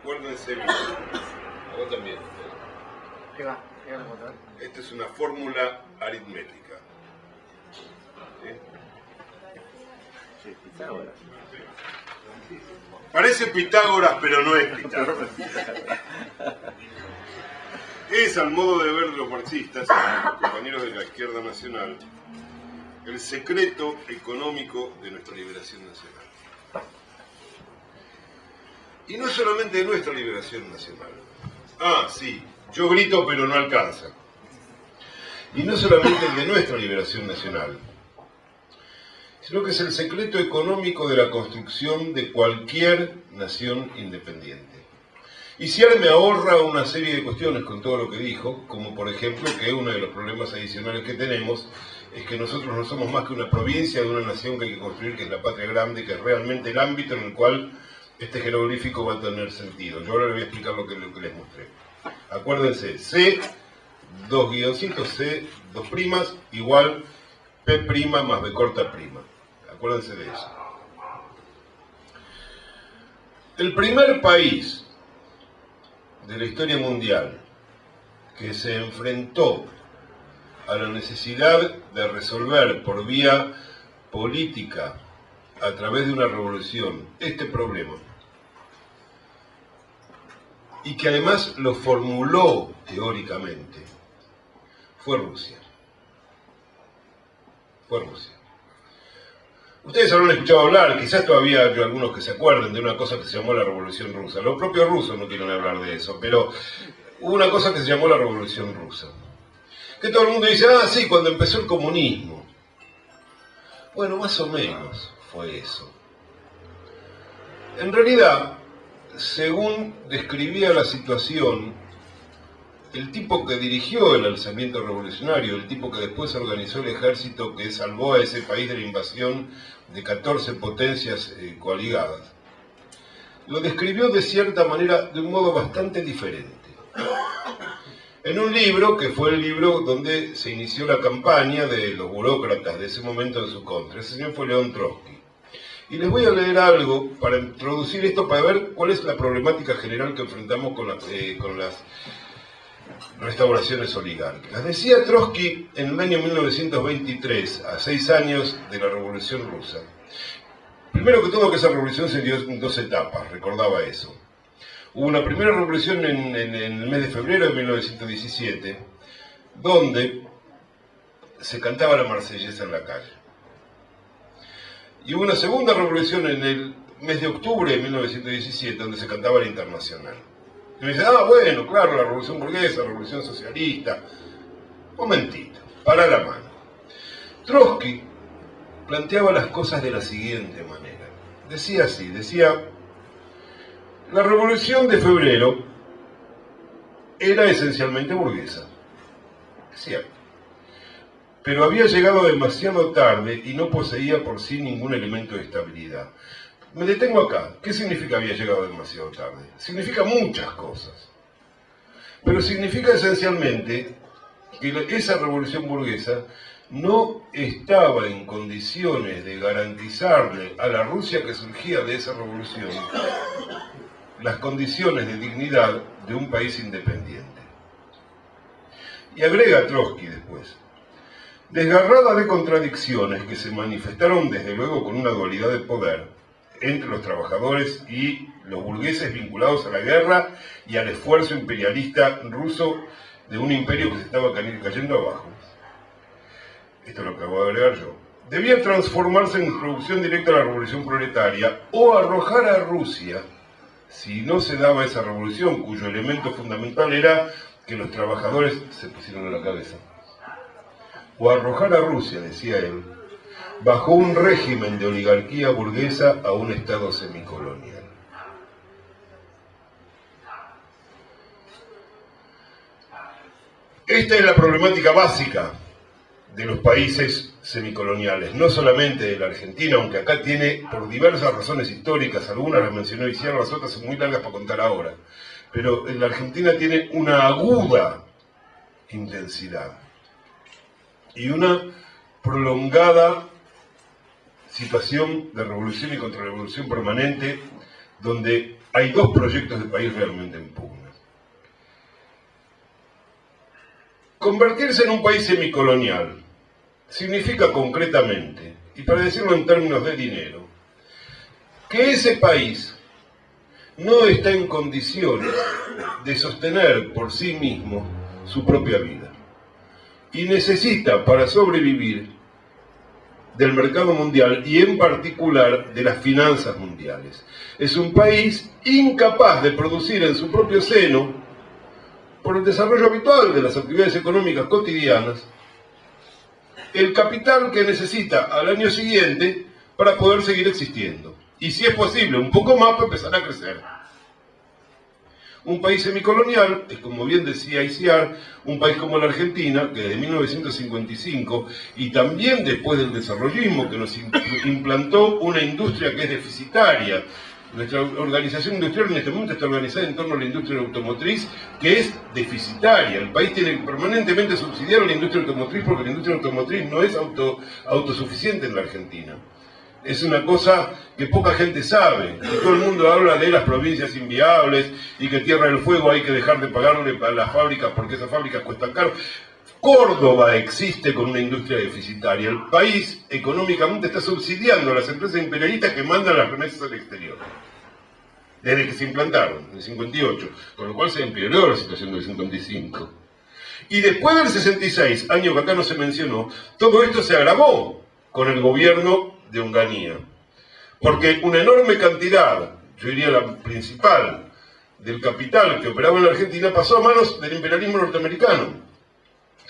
Acuérdense bien. A vos también. ¿Qué va? ¿Qué va a contar? Esta es una fórmula aritmética. ¿Sí? Sí, Pitágoras. Parece Pitágoras, pero no es Pitágoras. Es, al modo de ver de los marxistas, los compañeros de la izquierda nacional, el secreto económico de nuestra liberación nacional. Y no solamente de nuestra liberación nacional. Ah, sí, yo grito pero no alcanza. Y no solamente de nuestra liberación nacional, sino que es el secreto económico de la construcción de cualquier nación independiente. Y si ahora me ahorra una serie de cuestiones con todo lo que dijo, como por ejemplo que uno de los problemas adicionales que tenemos es que nosotros no somos más que una provincia de una nación que hay que construir, que es la patria grande, que es realmente el ámbito en el cual este jeroglífico va a tener sentido. Yo ahora les voy a explicar lo que les mostré. Acuérdense, C, dos guioncitos, C, dos primas, igual P' más B corta prima. Acuérdense de eso. El primer país de la historia mundial que se enfrentó a la necesidad de resolver por vía política, a través de una revolución, este problema, y que además lo formuló teóricamente, fue Rusia. Fue Rusia. Ustedes habrán escuchado hablar, quizás todavía hay algunos que se acuerden de una cosa que se llamó la Revolución Rusa. Los propios rusos no quieren hablar de eso, pero hubo una cosa que se llamó la Revolución Rusa. Que todo el mundo dice, ah, sí, cuando empezó el comunismo. Bueno, más o menos fue eso. En realidad, según describía la situación, el tipo que dirigió el alzamiento revolucionario, el tipo que después organizó el ejército que salvó a ese país de la invasión de 14 potencias coaligadas, lo describió de cierta manera de un modo bastante diferente. En un libro, que fue el libro donde se inició la campaña de los burócratas de ese momento en su contra. Ese señor fue León Trotsky. Y les voy a leer algo para introducir esto, para ver cuál es la problemática general que enfrentamos con las restauraciones oligárquicas. Decía Trotsky en el año 1923, a 6 años de la Revolución Rusa. Primero que todo, que esa revolución se dio en 2 etapas, recordaba eso. Hubo una primera revolución en el mes de febrero de 1917, donde se cantaba la marsellesa en la calle. Y hubo una segunda revolución en el mes de octubre de 1917, donde se cantaba la Internacional. Y me dice, ah, bueno, claro, la revolución burguesa, la revolución socialista. Momentito, para la mano. Trotsky planteaba las cosas de la siguiente manera. Decía así, decía, la revolución de febrero era esencialmente burguesa. Es cierto. Pero había llegado demasiado tarde y no poseía por sí ningún elemento de estabilidad. Me detengo acá. ¿Qué significa había llegado demasiado tarde? Significa muchas cosas. Pero significa esencialmente que esa revolución burguesa no estaba en condiciones de garantizarle a la Rusia que surgía de esa revolución las condiciones de dignidad de un país independiente. Y agrega Trotsky después, desgarrada de contradicciones que se manifestaron desde luego con una dualidad de poder entre los trabajadores y los burgueses vinculados a la guerra y al esfuerzo imperialista ruso de un imperio que se estaba cayendo abajo. Esto es lo que acabo de agregar yo. Debía transformarse en introducción directa a la revolución proletaria o arrojar a Rusia, si no se daba esa revolución, cuyo elemento fundamental era que los trabajadores se pusieron en la cabeza. O arrojar a Rusia, decía él, bajo un régimen de oligarquía burguesa a un estado semicolonial. Esta es la problemática básica de los países semicoloniales, no solamente de la Argentina, aunque acá tiene, por diversas razones históricas, algunas las mencionó Iciar, las otras son muy largas para contar ahora, pero en la Argentina tiene una aguda intensidad y una prolongada situación de revolución y contrarrevolución permanente donde hay dos proyectos de país realmente en pugna. Convertirse en un país semicolonial significa concretamente, y para decirlo en términos de dinero, que ese país no está en condiciones de sostener por sí mismo su propia vida y necesita para sobrevivir del mercado mundial y en particular de las finanzas mundiales. Es un país incapaz de producir en su propio seno, por el desarrollo habitual de las actividades económicas cotidianas, el capital que necesita al año siguiente para poder seguir existiendo. Y si es posible, un poco más para empezar a crecer. Un país semicolonial es, como bien decía Iciar, un país como la Argentina, que desde 1955 y también después del desarrollismo, que nos implantó una industria que es deficitaria. Nuestra organización industrial en este momento está organizada en torno a la industria automotriz, que es deficitaria. El país tiene permanentemente subsidiado a la industria automotriz porque la industria automotriz no es autosuficiente en la Argentina. Es una cosa que poca gente sabe. Y todo el mundo habla de las provincias inviables y que Tierra del Fuego hay que dejar de pagarle a las fábricas porque esas fábricas cuestan caro. Córdoba existe con una industria deficitaria. El país económicamente está subsidiando a las empresas imperialistas que mandan las remesas al exterior. Desde que se implantaron, en el 58. Con lo cual se empeoró la situación del 55. Y después del 66, año que acá no se mencionó, todo esto se agravó con el gobierno de Onganía. Porque una enorme cantidad, yo diría la principal, del capital que operaba en la Argentina pasó a manos del imperialismo norteamericano.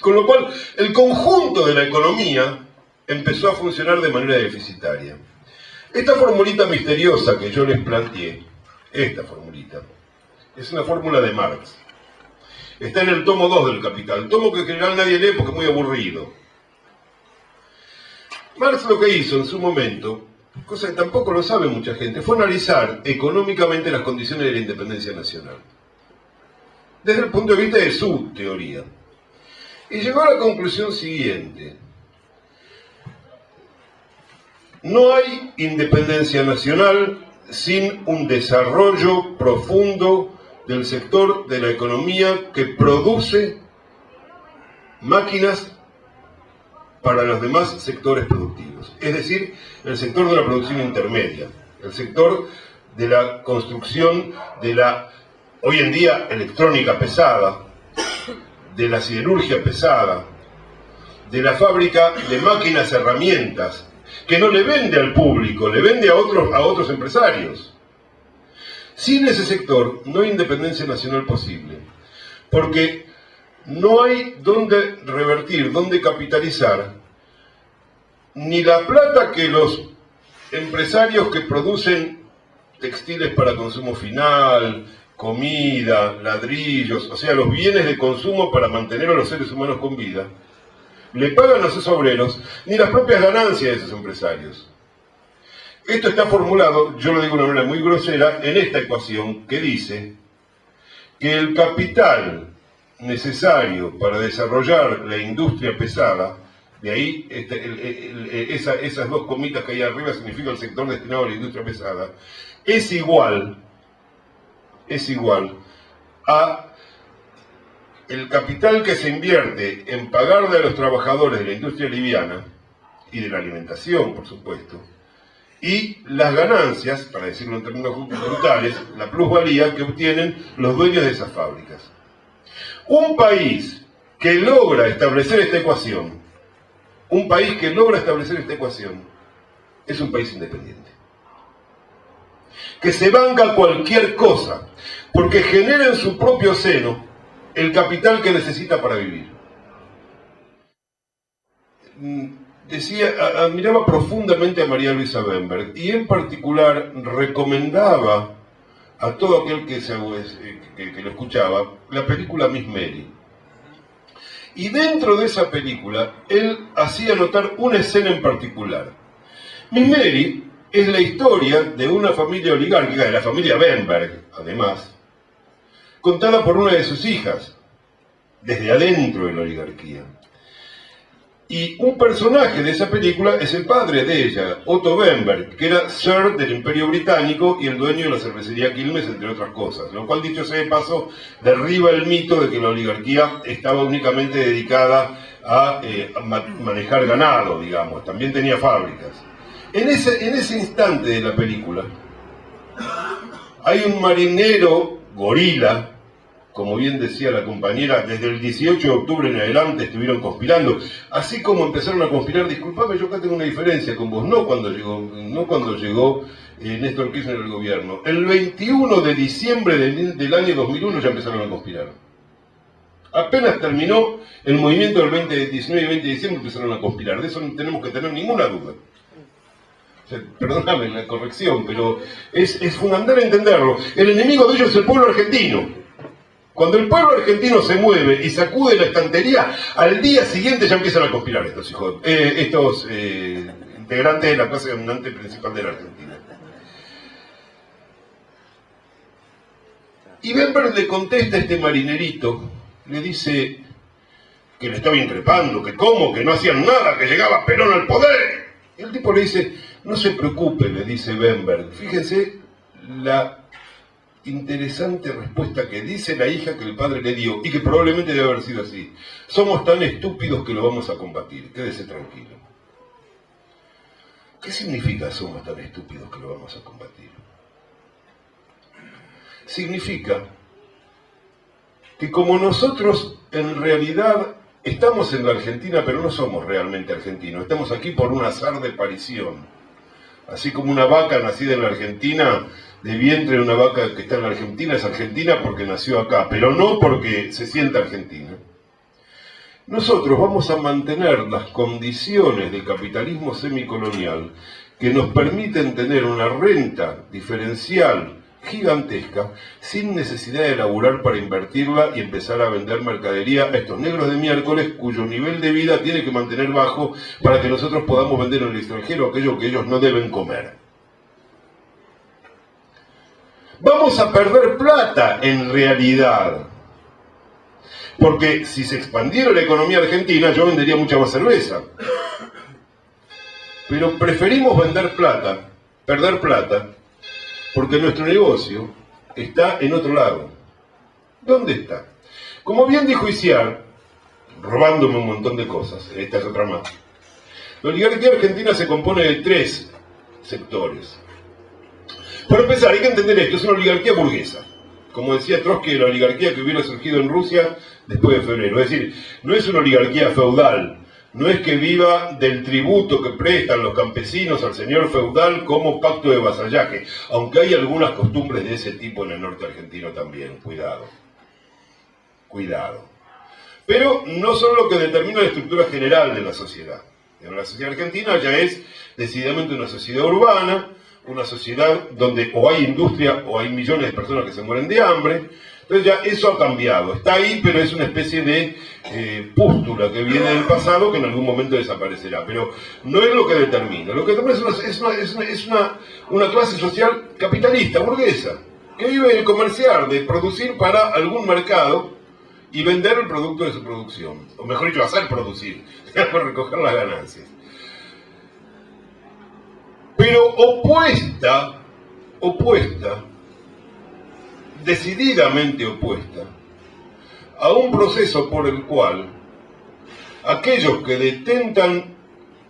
Con lo cual, el conjunto de la economía empezó a funcionar de manera deficitaria. Esta formulita misteriosa que yo les planteé, esta formulita, es una fórmula de Marx. Está en el tomo 2 del Capital, tomo que en general nadie lee porque es muy aburrido. Marx lo que hizo en su momento, cosa que tampoco lo sabe mucha gente, fue analizar económicamente las condiciones de la independencia nacional. Desde el punto de vista de su teoría. Y llegó a la conclusión siguiente. No hay independencia nacional sin un desarrollo profundo del sector de la economía que produce máquinas para los demás sectores productivos. Es decir, el sector de la producción intermedia, el sector de la construcción de la, hoy en día, electrónica pesada, de la siderurgia pesada, de la fábrica de máquinas, herramientas, que no le vende al público, le vende a otros empresarios. Sin ese sector no hay independencia nacional posible, porque no hay dónde revertir, dónde capitalizar, ni la plata que los empresarios que producen textiles para consumo final, comida, ladrillos, o sea, los bienes de consumo para mantener a los seres humanos con vida, le pagan a sus obreros, ni las propias ganancias de esos empresarios. Esto está formulado, yo lo digo de una manera muy grosera, en esta ecuación que dice que el capital necesario para desarrollar la industria pesada, de ahí esas dos comitas que hay arriba significa el sector destinado a la industria pesada, es igual a el capital que se invierte en pagarle a los trabajadores de la industria liviana y de la alimentación, por supuesto, y las ganancias, para decirlo en términos brutales, la plusvalía que obtienen los dueños de esas fábricas. Un país que logra establecer esta ecuación, es un país independiente. Que se banca cualquier cosa, porque genera en su propio seno el capital que necesita para vivir. Admiraba profundamente a María Luisa Bemberg y en particular recomendaba a todo aquel que lo escuchaba la película Miss Mary. Y dentro de esa película él hacía notar una escena en particular. Miss Mary es la historia de una familia oligárquica, de la familia Bemberg, además, contada por una de sus hijas, desde adentro de la oligarquía. Y un personaje de esa película es el padre de ella, Otto Bemberg, que era Sir del Imperio Británico y el dueño de la cervecería Quilmes, entre otras cosas. Lo cual, dicho sea de paso, derriba el mito de que la oligarquía estaba únicamente dedicada a manejar ganado, digamos. También tenía fábricas. En ese instante de la película, hay un marinero gorila, como bien decía la compañera, desde el 18 de octubre en adelante estuvieron conspirando, así como empezaron a conspirar. Disculpame, yo acá tengo una diferencia con vos, no cuando llegó Néstor Kirchner al gobierno. El 21 de diciembre del año 2001 ya empezaron a conspirar. Apenas terminó el movimiento del 19 y 20 de diciembre empezaron a conspirar, de eso no tenemos que tener ninguna duda. O sea, perdóname la corrección, pero es fundamental entenderlo. El enemigo de ellos es el pueblo argentino. Cuando el pueblo argentino se mueve y sacude la estantería, al día siguiente ya empiezan a conspirar estos integrantes de la clase dominante principal de la Argentina. Y Bemberg le contesta a este marinerito, le dice que le estaba increpando, que cómo, que no hacían nada, que llegaba Perón al poder. Y el tipo le dice, no se preocupe, le dice Bemberg, fíjense la interesante respuesta que dice la hija que el padre le dio, y que probablemente debe haber sido así. Somos tan estúpidos que lo vamos a combatir, quédese tranquilo. ¿Qué significa somos tan estúpidos que lo vamos a combatir? Significa que como nosotros en realidad estamos en la Argentina, pero no somos realmente argentinos, estamos aquí por un azar de aparición. Así como una vaca nacida en la Argentina, de vientre de una vaca que está en la Argentina, es argentina porque nació acá, pero no porque se sienta argentina. Nosotros vamos a mantener las condiciones del capitalismo semicolonial que nos permiten tener una renta diferencial gigantesca sin necesidad de laburar para invertirla y empezar a vender mercadería a estos negros de miércoles cuyo nivel de vida tiene que mantener bajo para que nosotros podamos vender en el extranjero aquello que ellos no deben comer. Vamos a perder plata en realidad, porque si se expandiera la economía argentina yo vendería mucha más cerveza, pero preferimos perder plata, porque nuestro negocio está en otro lado. ¿Dónde está? Como bien dijo Iciar, robándome un montón de cosas, esta es otra más, la oligarquía argentina se compone de 3 sectores. Para empezar, hay que entender esto, es una oligarquía burguesa. Como decía Trotsky, la oligarquía que hubiera surgido en Rusia después de febrero. Es decir, no es una oligarquía feudal, no es que viva del tributo que prestan los campesinos al señor feudal como pacto de vasallaje, aunque hay algunas costumbres de ese tipo en el norte argentino también, cuidado. Cuidado. Pero no son lo que determina la estructura general de la sociedad. La sociedad argentina ya es decididamente una sociedad urbana, una sociedad donde o hay industria o hay millones de personas que se mueren de hambre. Entonces ya eso ha cambiado, está ahí, pero es una especie de pústula que viene del pasado que en algún momento desaparecerá, pero no es lo que determina. Lo que determina es una clase social capitalista, burguesa, que vive de comerciar, de producir para algún mercado y vender el producto de su producción, o mejor dicho, hacer producir, para recoger las ganancias. Pero opuesta, decididamente opuesta, a un proceso por el cual aquellos que detentan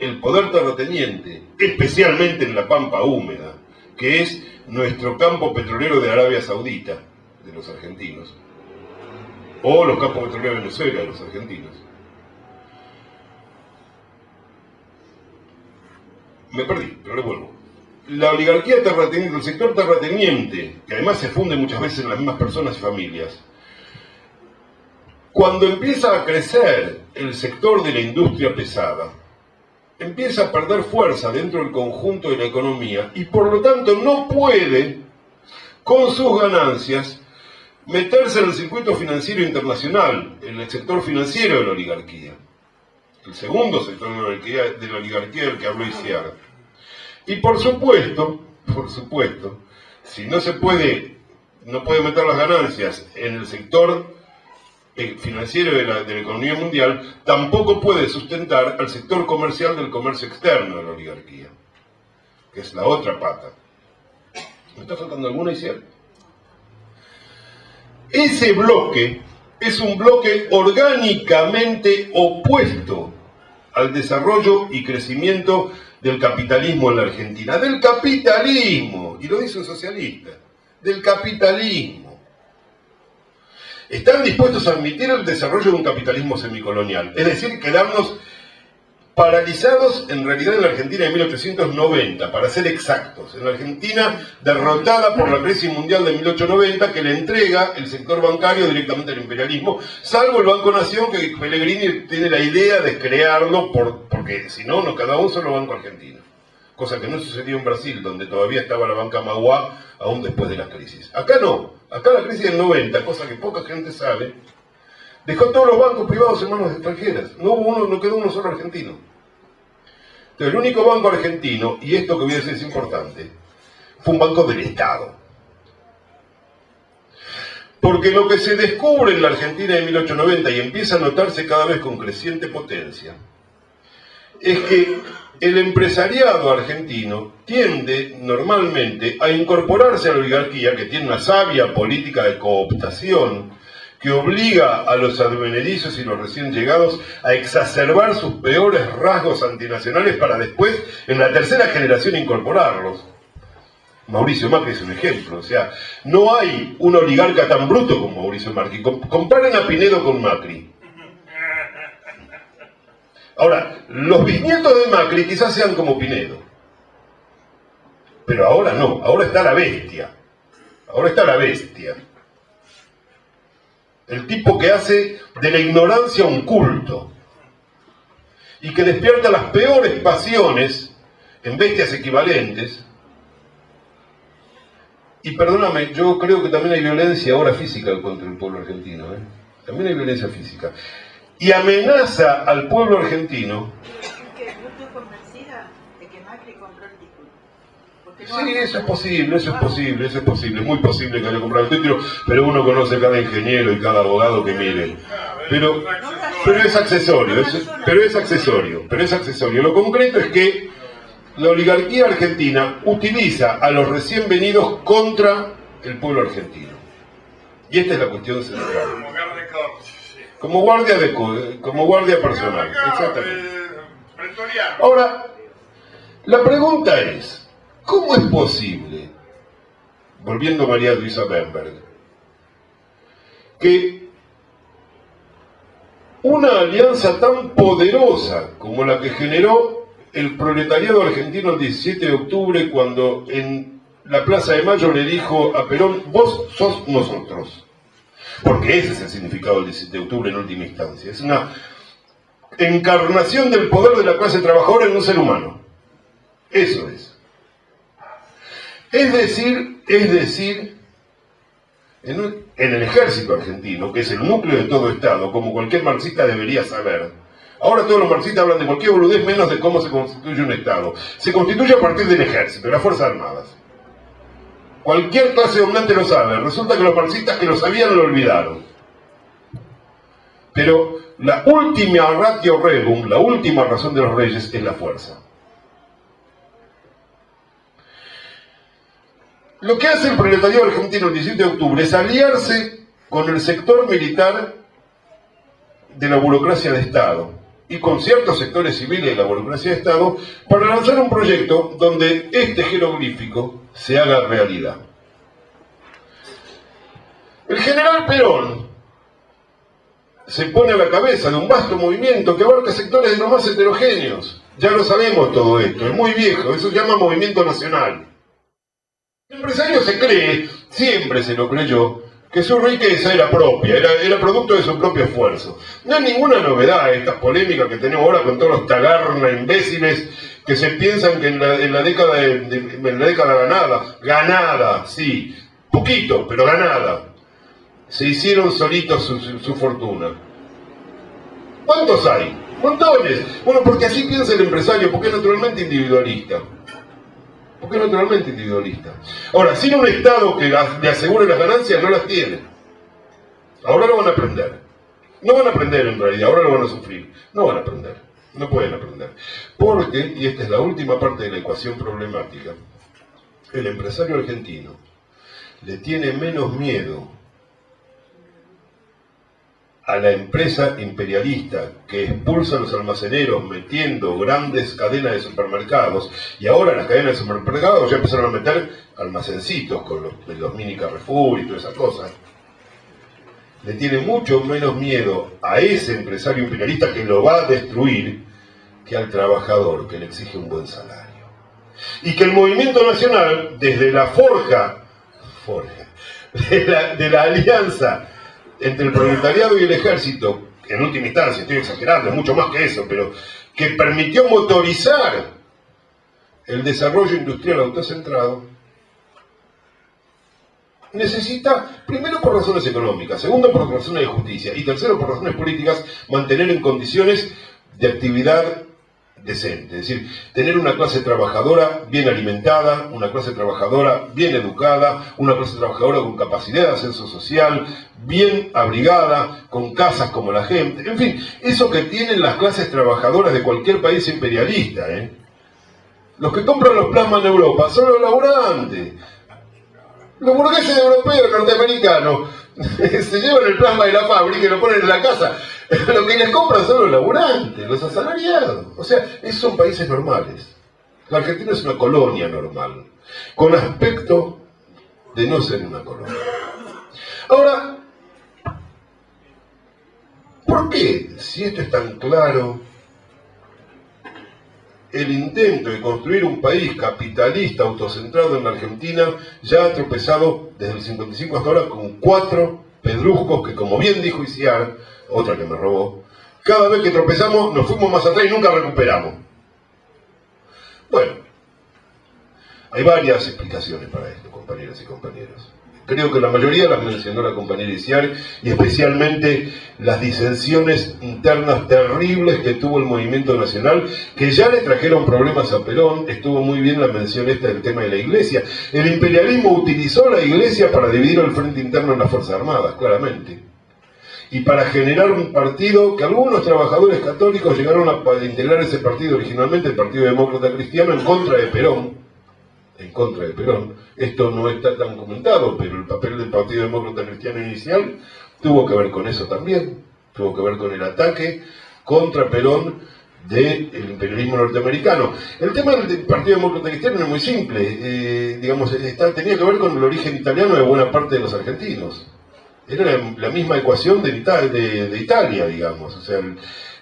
el poder terrateniente, especialmente en la pampa húmeda, que es nuestro campo petrolero de Arabia Saudita, de los argentinos, o los campos petroleros de Venezuela, de los argentinos. Me perdí, pero le vuelvo. La oligarquía terrateniente, el sector terrateniente, que además se funde muchas veces en las mismas personas y familias, cuando empieza a crecer el sector de la industria pesada, empieza a perder fuerza dentro del conjunto de la economía y por lo tanto no puede, con sus ganancias, meterse en el circuito financiero internacional, en el sector financiero de la oligarquía. El segundo sector de la oligarquía del que habló Iciar. Y por supuesto, si no puede meter las ganancias en el sector financiero de la economía mundial, tampoco puede sustentar al sector comercial del comercio externo de la oligarquía, que es la otra pata. ¿Me está faltando alguna, Isiel? Ese bloque es un bloque orgánicamente opuesto al desarrollo y crecimiento del capitalismo en la Argentina. Del capitalismo, y lo dice un socialista, del capitalismo. Están dispuestos a admitir el desarrollo de un capitalismo semicolonial, es decir, quedarnos paralizados en realidad en la Argentina de 1890, para ser exactos, en la Argentina derrotada por la crisis mundial de 1890 que le entrega el sector bancario directamente al imperialismo, salvo el Banco Nación, que Pellegrini tiene la idea de crearlo porque si no, nos quedaba un solo banco argentino, cosa que no sucedió en Brasil, donde todavía estaba la banca Mauá aún después de la crisis. Acá no, acá la crisis del 90, cosa que poca gente sabe, dejó todos los bancos privados en manos extranjeras. No quedó uno solo argentino. Entonces, el único banco argentino, y esto que voy a decir es importante, fue un banco del Estado. Porque lo que se descubre en la Argentina de 1890 y empieza a notarse cada vez con creciente potencia, es que el empresariado argentino tiende normalmente a incorporarse a la oligarquía, que tiene una sabia política de cooptación, que obliga a los advenedizos y los recién llegados a exacerbar sus peores rasgos antinacionales para después, en la tercera generación, incorporarlos. Mauricio Macri es un ejemplo, o sea, no hay un oligarca tan bruto como Mauricio Macri. Comparen a Pinedo con Macri. Ahora, los bisnietos de Macri quizás sean como Pinedo, pero ahora no, ahora está la bestia. Ahora está la bestia. El tipo que hace de la ignorancia un culto y que despierta las peores pasiones en bestias equivalentes. Y perdóname, yo creo que también hay violencia ahora física contra el pueblo argentino, ¿eh? También hay violencia física. Y amenaza al pueblo argentino. Yo estoy convencida de que Macri compró el título. Sí, eso es posible, es muy posible que haya comprado el título, pero uno conoce cada ingeniero y cada abogado que mire. Pero es accesorio, pero es accesorio. Lo concreto es que la oligarquía argentina utiliza a los recién venidos contra el pueblo argentino. Y esta es la cuestión central. Como guardia personal, exactamente. Ahora, la pregunta es, ¿cómo es posible, volviendo a María Luisa Bemberg, que una alianza tan poderosa como la que generó el proletariado argentino el 17 de octubre, cuando en la Plaza de Mayo le dijo a Perón, vos sos nosotros? Porque ese es el significado del 17 de octubre en última instancia. Es una encarnación del poder de la clase trabajadora en un ser humano. Eso es. Es decir, en el ejército argentino, que es el núcleo de todo Estado, como cualquier marxista debería saber. Ahora todos los marxistas hablan de cualquier boludez menos de cómo se constituye un Estado. Se constituye a partir del ejército, de las Fuerzas Armadas. Cualquier clase dominante lo sabe. Resulta que los marxistas que lo sabían lo olvidaron. Pero la última ratio regum, la última razón de los reyes, es la fuerza. Lo que hace el proletariado argentino el 17 de octubre es aliarse con el sector militar de la burocracia de Estado y con ciertos sectores civiles de la burocracia de Estado para lanzar un proyecto donde este jeroglífico se haga realidad. El general Perón se pone a la cabeza de un vasto movimiento que abarca sectores de los más heterogéneos. Ya lo sabemos todo esto, es muy viejo, eso se llama movimiento nacional. El empresario se cree, siempre se lo creyó, que su riqueza era propia, era producto de su propio esfuerzo. No hay ninguna novedad estas polémicas que tenemos ahora con todos los tagarna imbéciles que se piensan que en la década ganada, sí, poquito, pero ganada, se hicieron solitos su fortuna. ¿Cuántos hay? Montones. Bueno, porque así piensa el empresario, porque es naturalmente individualista. Ahora, sin un Estado que le asegure las ganancias, no las tiene. Ahora lo van a aprender. No van a aprender en realidad, ahora lo van a sufrir. No van a aprender, no pueden aprender. Porque, y esta es la última parte de la ecuación problemática, el empresario argentino le tiene menos miedo a la empresa imperialista que expulsa a los almaceneros metiendo grandes cadenas de supermercados, y ahora las cadenas de supermercados ya empezaron a meter almacencitos con los mini Carrefour y todas esas cosas. Le tiene mucho menos miedo a ese empresario imperialista que lo va a destruir que al trabajador que le exige un buen salario. Y que el movimiento nacional, desde la de la alianza entre el proletariado y el ejército, en última instancia, estoy exagerando, es mucho más que eso, pero que permitió motorizar el desarrollo industrial autocentrado, necesita, primero por razones económicas, segundo por razones de justicia y tercero por razones políticas, mantener en condiciones de actividad decente, es decir, tener una clase trabajadora bien alimentada, una clase trabajadora bien educada, una clase trabajadora con capacidad de ascenso social, bien abrigada, con casas como la gente, en fin, eso que tienen las clases trabajadoras de cualquier país imperialista, Los que compran los plasmas en Europa son los laburantes. Los burgueses europeos, norteamericanos, se llevan el plasma de la fábrica y lo ponen en la casa. Lo que les compran son los laburantes, los asalariados. O sea, esos son países normales. La Argentina es una colonia normal, con aspecto de no ser una colonia. Ahora, ¿por qué, si esto es tan claro, el intento de construir un país capitalista autocentrado en la Argentina ya ha tropezado desde el 55 hasta ahora con 4 pedruscos que, como bien dijo Iciar, otra que me robó, cada vez que tropezamos nos fuimos más atrás y nunca recuperamos? Bueno, hay varias explicaciones para esto, compañeras y compañeros. Creo que la mayoría las mencionó la compañera Iciar, y especialmente las disensiones internas terribles que tuvo el movimiento nacional, que ya le trajeron problemas a Perón. Estuvo muy bien la mención esta del tema de la iglesia. El imperialismo utilizó la iglesia para dividir el frente interno en las Fuerzas Armadas, claramente. Y para generar un partido que algunos trabajadores católicos llegaron a integrar ese partido originalmente, el Partido Demócrata Cristiano, en contra de Perón. Esto no está tan comentado, pero el papel del Partido Demócrata Cristiano inicial tuvo que ver con eso también, tuvo que ver con el ataque contra Perón del imperialismo norteamericano. El tema del Partido Demócrata Cristiano es muy simple, tenía que ver con el origen italiano de buena parte de los argentinos. Era la misma ecuación de Italia, digamos, o sea,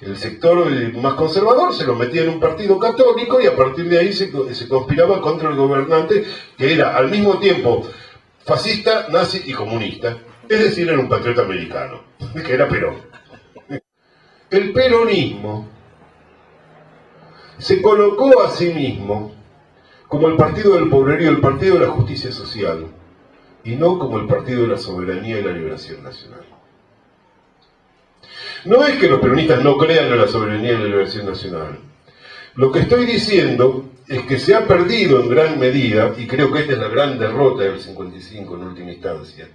el sector más conservador se lo metía en un partido católico y a partir de ahí se conspiraba contra el gobernante, que era al mismo tiempo fascista, nazi y comunista, es decir, era un patriota americano, que era Perón. El peronismo se colocó a sí mismo como el partido del pobrerío, el partido de la justicia social, y no como el partido de la soberanía y la liberación nacional. No es que los peronistas no crean en la soberanía y la liberación nacional. Lo que estoy diciendo es que se ha perdido en gran medida, y creo que esta es la gran derrota del 55 en última instancia,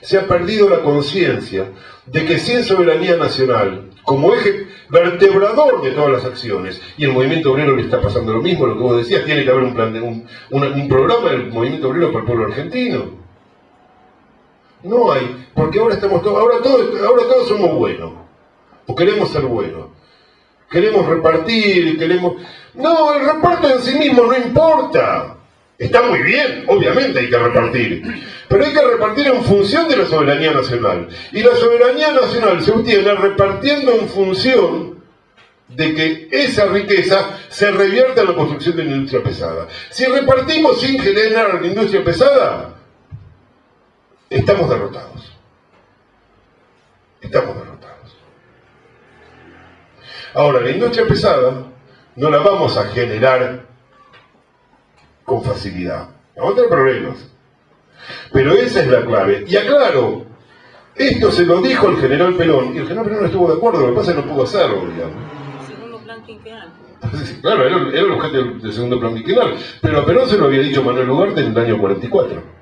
se ha perdido la conciencia de que sin soberanía nacional, como eje vertebrador de todas las acciones, y el movimiento obrero le está pasando lo mismo, lo que vos decías, tiene que haber un programa del movimiento obrero para el pueblo argentino. No hay, porque ahora todos somos buenos, o queremos ser buenos, queremos repartir, No, el reparto en sí mismo no importa, está muy bien, obviamente hay que repartir, pero hay que repartir en función de la soberanía nacional, y la soberanía nacional se obtiene repartiendo en función de que esa riqueza se revierta en la construcción de la industria pesada. Si repartimos sin generar la industria pesada, estamos derrotados. Ahora, la industria pesada no la vamos a generar con facilidad. Vamos a tener problemas. Pero esa es la clave. Y aclaro, esto se lo dijo el general Perón, y el general Perón no estuvo de acuerdo, lo que pasa es que no pudo hacerlo, digamos. Segundo plan quinquenal. Claro, era el objeto del segundo plan quinquenal. Pero a Perón se lo había dicho Manuel Ugarte en el año 44.